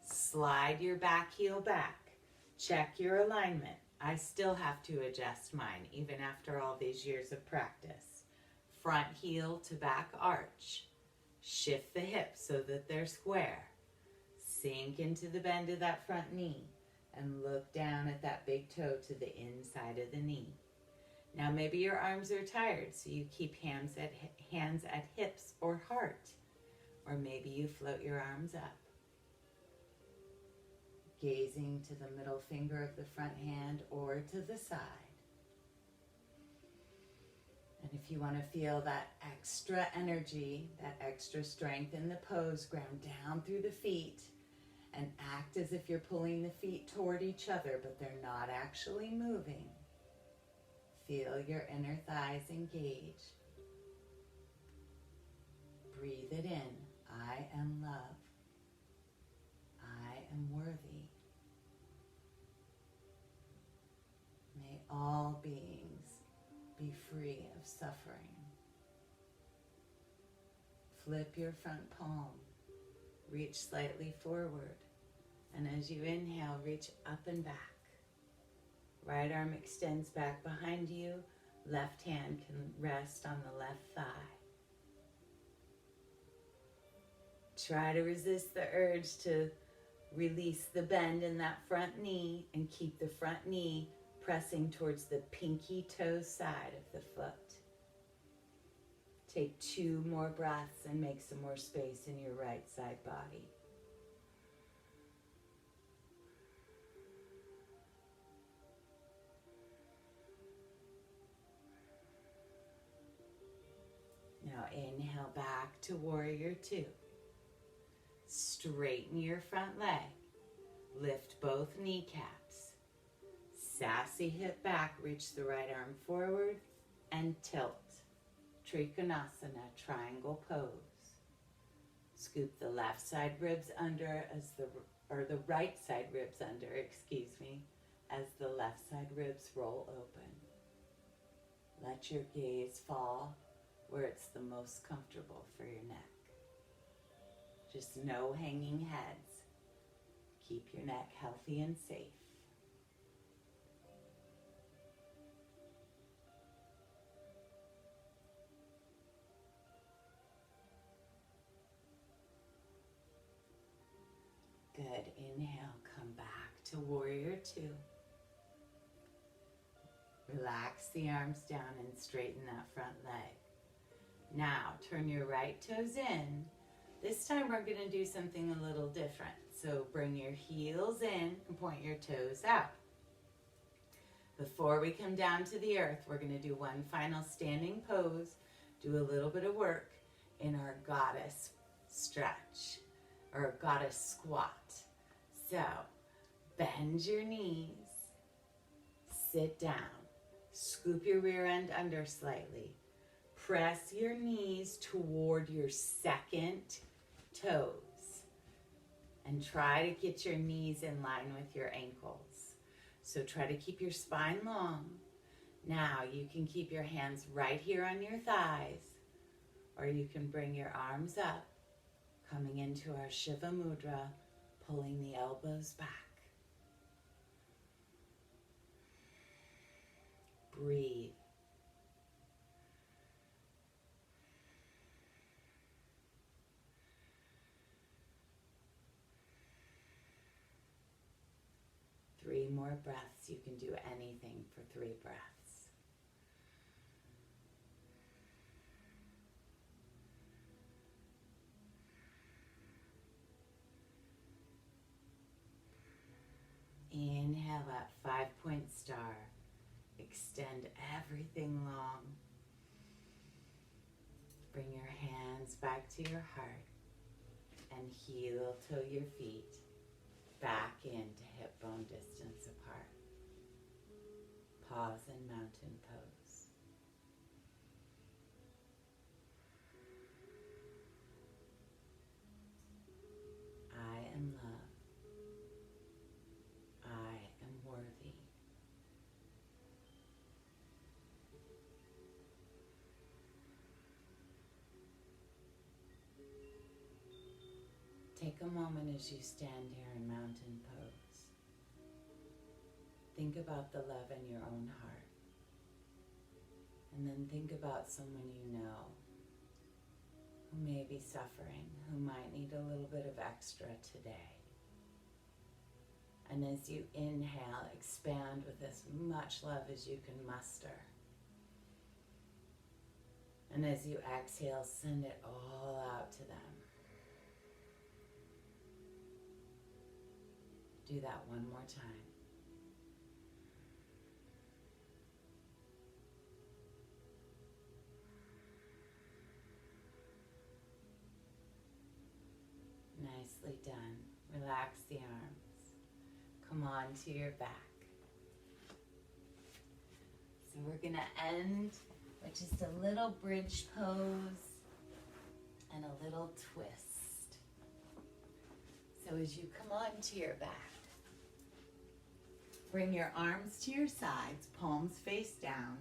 Slide your back heel back. Check your alignment. I still have to adjust mine even after all these years of practice. Front heel to back arch. Shift the hips so that they're square. Sink into the bend of that front knee and look down at that big toe to the inside of the knee. Now maybe your arms are tired, so you keep hands at hips or heart, or maybe you float your arms up. Gazing to the middle finger of the front hand or to the side. And if you want to feel that extra energy, that extra strength in the pose, ground down through the feet and act as if you're pulling the feet toward each other, but they're not actually moving. Feel your inner thighs engage. Breathe it in. I am love. I am worthy. May all beings be free of suffering. Flip your front palm. Reach slightly forward. And as you inhale, reach up and back. Right arm extends back behind you. Left hand can rest on the left thigh. Try to resist the urge to release the bend in that front knee and keep the front knee pressing towards the pinky toe side of the foot. Take 2 more breaths and make some more space in your right side body. Now inhale back to warrior two. Straighten your front leg. Lift both kneecaps. Sassy hip back, reach the right arm forward and tilt. Trikonasana, triangle pose. Scoop the left side ribs under or the right side ribs under, as the left side ribs roll open. Let your gaze fall where it's the most comfortable for your neck. Just no hanging heads. Keep your neck healthy and safe. Good. Inhale, come back to warrior two. Relax the arms down and straighten that front leg. Now, turn your right toes in. This time we're going to do something a little different. So bring your heels in and point your toes out. Before we come down to the earth, we're going to do one final standing pose, do a little bit of work in our goddess stretch or goddess squat. So bend your knees, sit down, scoop your rear end under slightly. Press your knees toward your second toes and try to get your knees in line with your ankles. So try to keep your spine long Now you can keep your hands right here on your thighs, or you can bring your arms up, coming into our Shiva Mudra, pulling the elbows back. Breathe. Three more breaths. You can do anything for 3 breaths. Inhale that 5-point star. Extend everything long. Bring your hands back to your heart and heel toe your feet back into hip bone distance apart. Pause in mountain pose. I am love. I am worthy. Take a moment as you stand here in mountain pose. Think about the love in your own heart. And then think about someone you know who may be suffering, who might need a little bit of extra today. And as you inhale, expand with as much love as you can muster. And as you exhale, send it all out to them. Do that one more time. Nicely done. Relax the arms. Come on to your back. So we're going to end with just a little bridge pose and a little twist. So as you come on to your back, bring your arms to your sides, palms face down.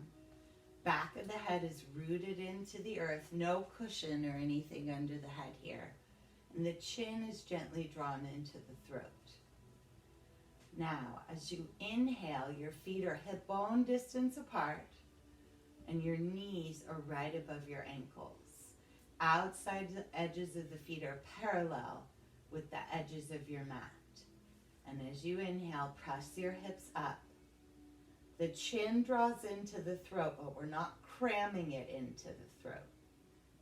Back of the head is rooted into the earth, no cushion or anything under the head here. And the chin is gently drawn into the throat. Now, as you inhale, your feet are hip bone distance apart and your knees are right above your ankles. Outside the edges of the feet are parallel with the edges of your mat. And as you inhale, press your hips up. The chin draws into the throat, but we're not cramming it into the throat.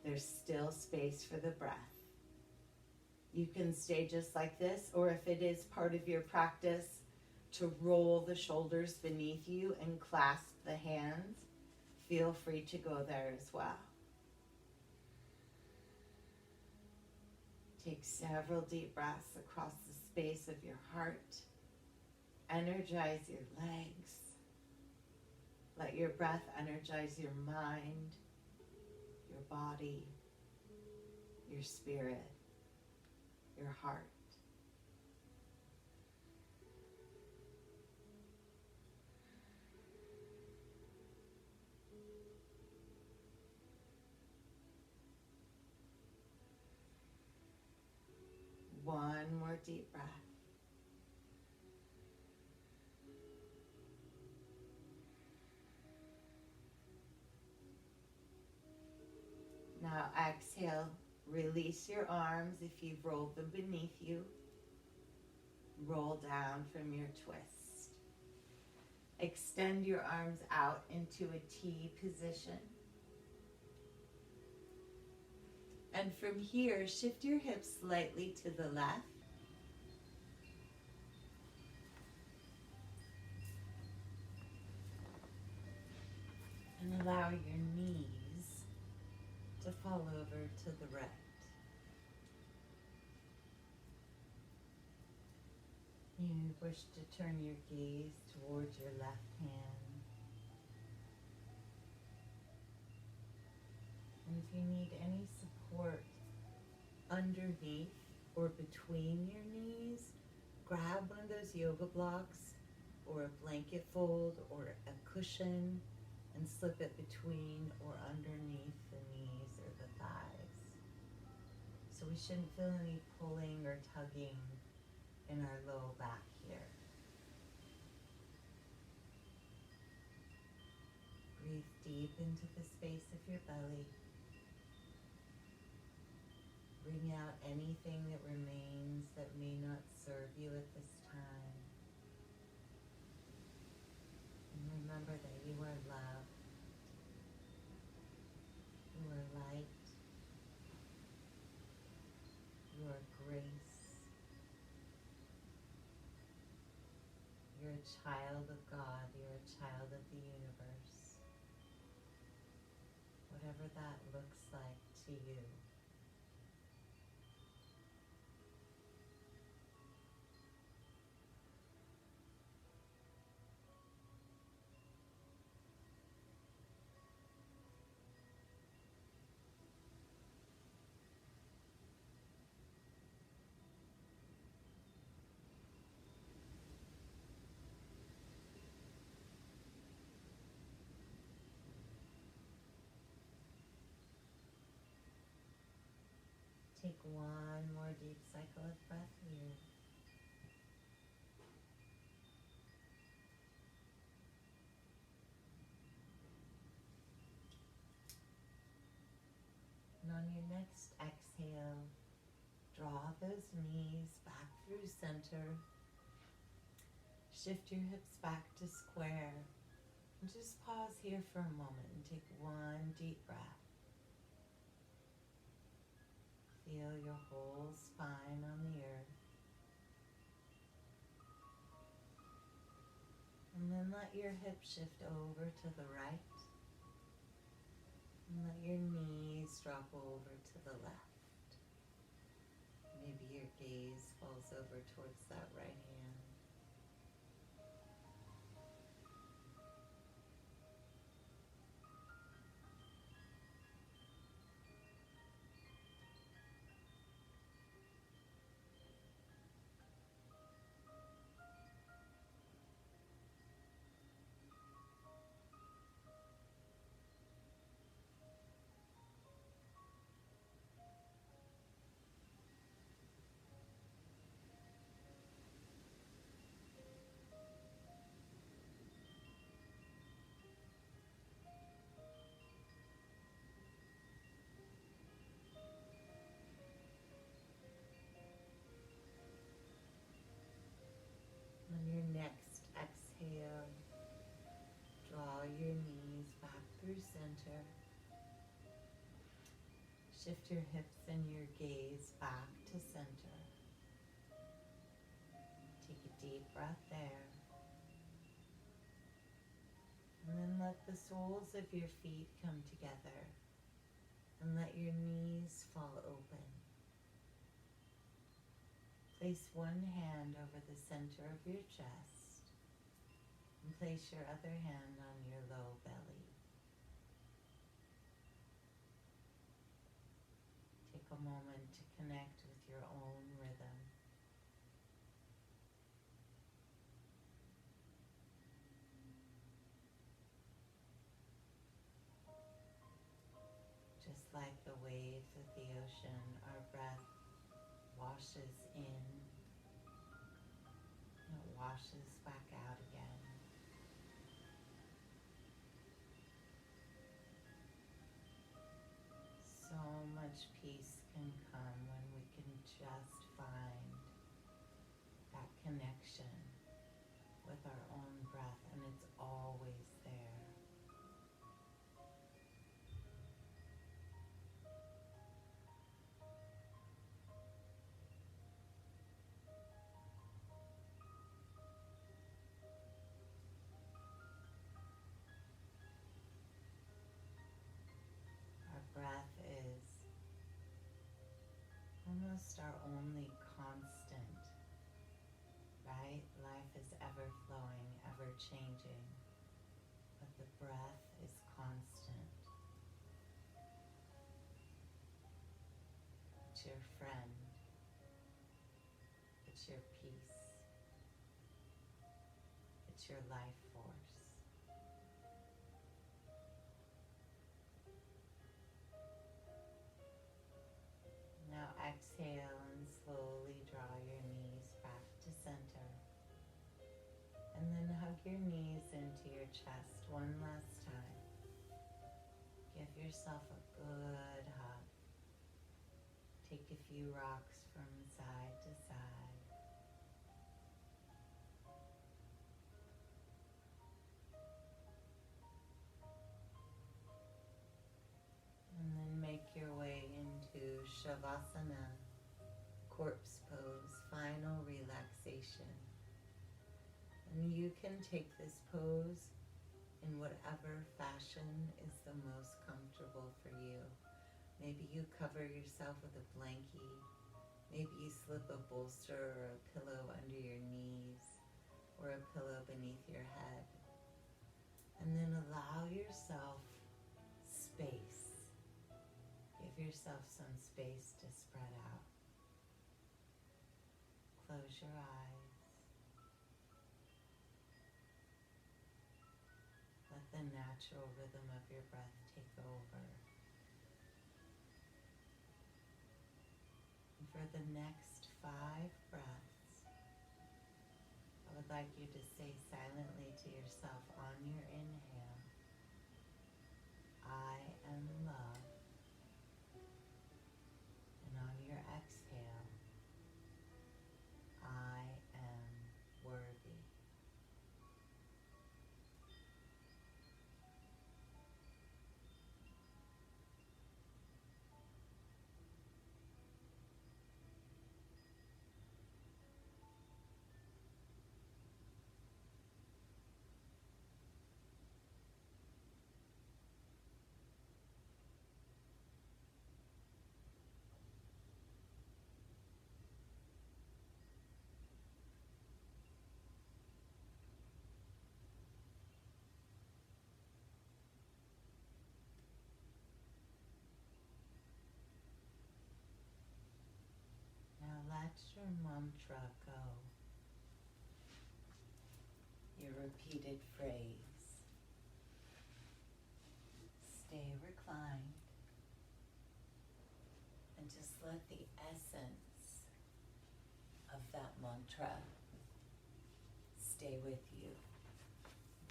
There's still space for the breath. You can stay just like this, or if it is part of your practice, to roll the shoulders beneath you and clasp the hands, feel free to go there as well. Take several deep breaths across the space of your heart. Energize your legs. Let your breath energize your mind, your body, your spirit, your heart. One more deep breath. Now exhale, release your arms if you've rolled them beneath you. Roll down from your twist. Extend your arms out into a T position. And from here, shift your hips slightly to the left. And allow your knees to fall over to the right. You wish to turn your gaze towards your left hand. And if you need any support underneath or between your knees, grab one of those yoga blocks or a blanket fold or a cushion and slip it between or underneath the knees or the thighs. So we shouldn't feel any pulling or tugging in our low back here. Breathe deep into the space of your belly. Bring out anything that remains that may not serve you at this time. And remember that you are loved. You are light. You are grace. You're a child of God. You're a child of the universe. Whatever that looks like to you. Take one more deep cycle of breath here. And on your next exhale, draw those knees back through center. Shift your hips back to square. And just pause here for a moment and take one deep breath. Feel your whole spine on the earth. And then let your hips shift over to the right. And let your knees drop over to the left. Maybe your gaze falls over towards that right hand. On your next exhale, draw your knees back through center. Shift your hips and your gaze back to center. Take a deep breath there. And then let the soles of your feet come together. And let your knees fall open. Place one hand over the center of your chest. And place your other hand on your low belly. Take a moment to connect with your own rhythm. Just like the waves of the ocean, our breath washes in and it washes back out again. So much peace can come when we can just find that connection with our own breath, and it's always there. Our breath is almost our only constant, right? Life is ever flowing, ever changing, but the breath is constant. It's your friend. It's your peace. It's your life force. your knees into your chest one last time. Give yourself a good hug. Take a few rocks from side to side. And then make your way into Shavasana, corpse pose, final relaxation. And you can take this pose in whatever fashion is the most comfortable for you. Maybe you cover yourself with a blankie. Maybe you slip a bolster or a pillow under your knees or a pillow beneath your head. And then allow yourself space. Give yourself some space to spread out. Close your eyes. Let the natural rhythm of your breath take over. And for the next 5 breaths, I would like you to say silently to yourself on your inhale, I am love. And on your exhale, I am worthy. Now let your mantra go. Your repeated phrase. Stay reclined and just let the essence of that mantra stay with you.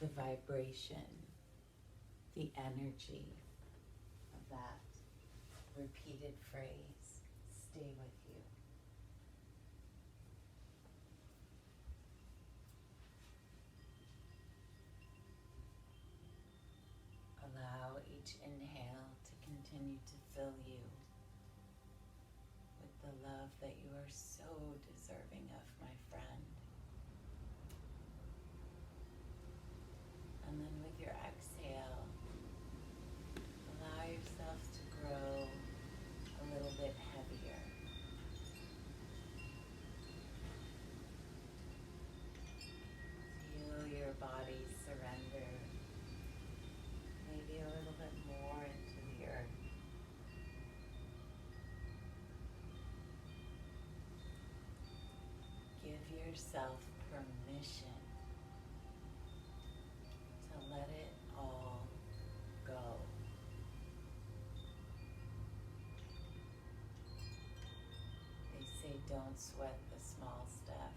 The vibration, the energy of that repeated phrase stay with you. Allow each inhale to continue to fill you with the love that you are so deserving of, my friend. And then with your exhale, allow yourself to grow a little bit heavier. Feel your body surrender maybe a little bit more into the earth. Give yourself permission to let it all go. They say don't sweat the small stuff,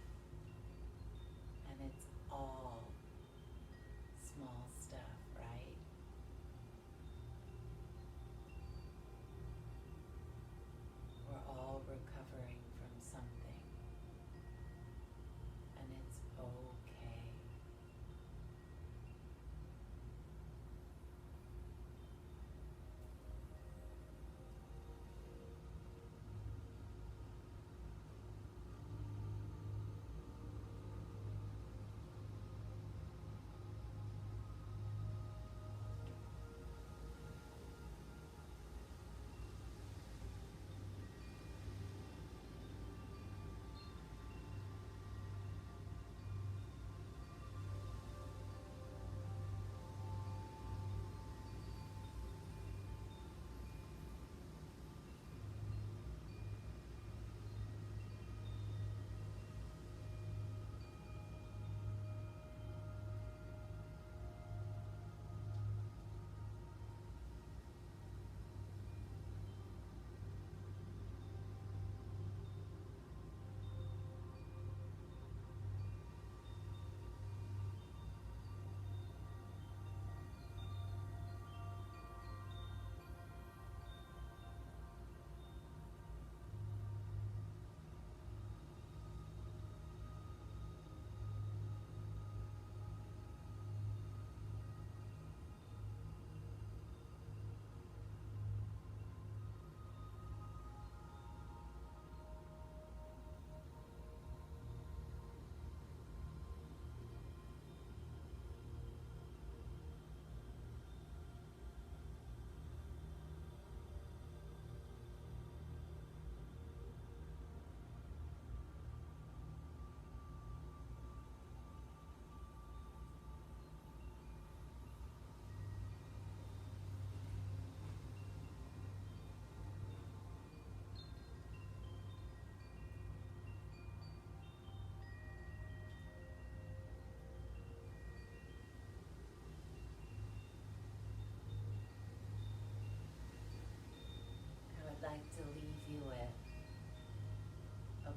and it's all small stuff, right? We're all recovering from something, and it's okay.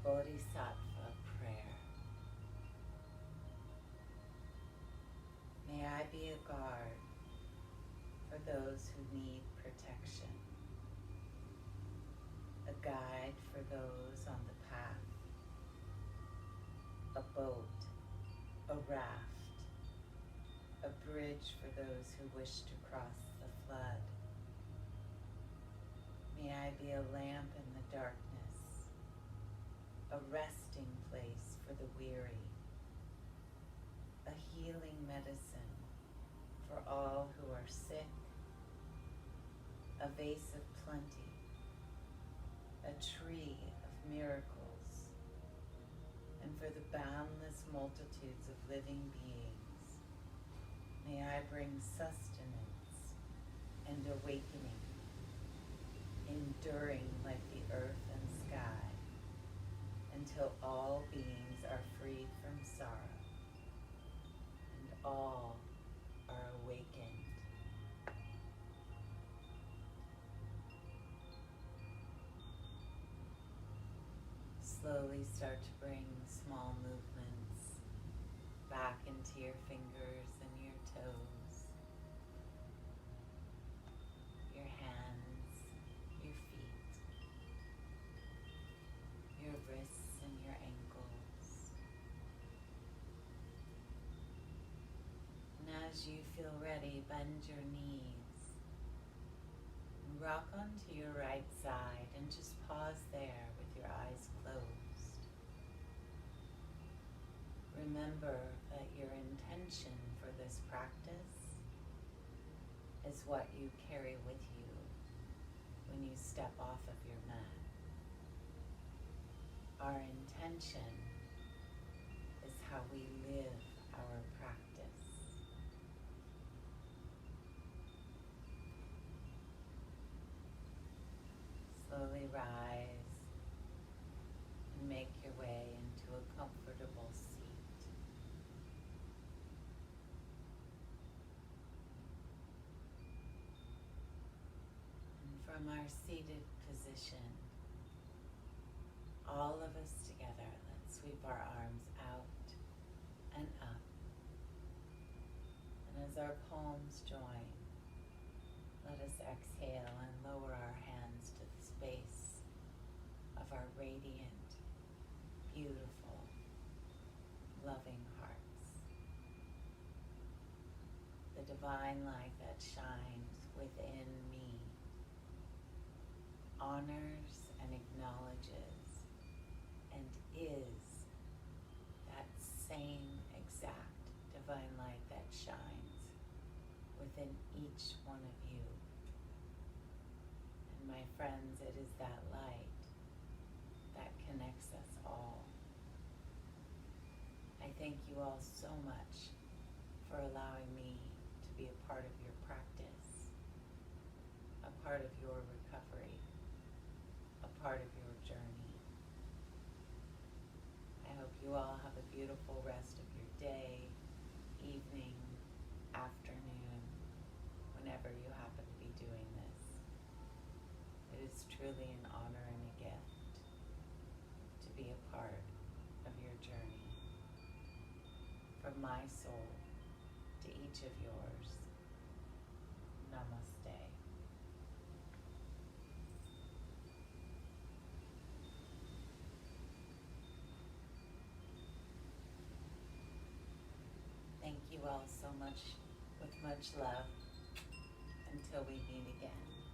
Bodhisattva prayer. May I be a guard for those who need protection, a guide for those on the path, a boat, a raft, a bridge for those who wish to cross the flood. May I be a lamp in the darkness, a resting place for the weary, a healing medicine for all who are sick, a vase of plenty, a tree of miracles, and for the boundless multitudes of living beings, may I bring sustenance and awakening, enduring like the earth and sky, until all beings are freed from sorrow and all are awakened. Slowly start to bring small movements back into your fingers and your toes, your hands, your feet, your wrists and your ankles. And as you feel ready, bend your knees and rock onto your right side and just pause there with your eyes closed. Remember that your intention for this practice is what you carry with you when you step off of your mat. Our intention is how we live our practice. Slowly rise and make your way into a comfortable seat. And from our seated position, all of us together, let's sweep our arms out and up. And as our palms join, let us exhale and lower our hands to the space of our radiant, beautiful, loving hearts. The divine light that shines within me honors and acknowledges and is that same exact divine light that shines within each one of you. And my friends, it is that light that connects us all. I thank you all so much for allowing me to be a part of your practice, a part of your recovery, a part of your journey. I hope you all have a beautiful rest of your day, evening, afternoon, whenever you happen to be doing this. It is truly an honor and a gift to be a part of your journey. From my soul to each of yours, namaste. Thank you all so much, with much love. Until we meet again.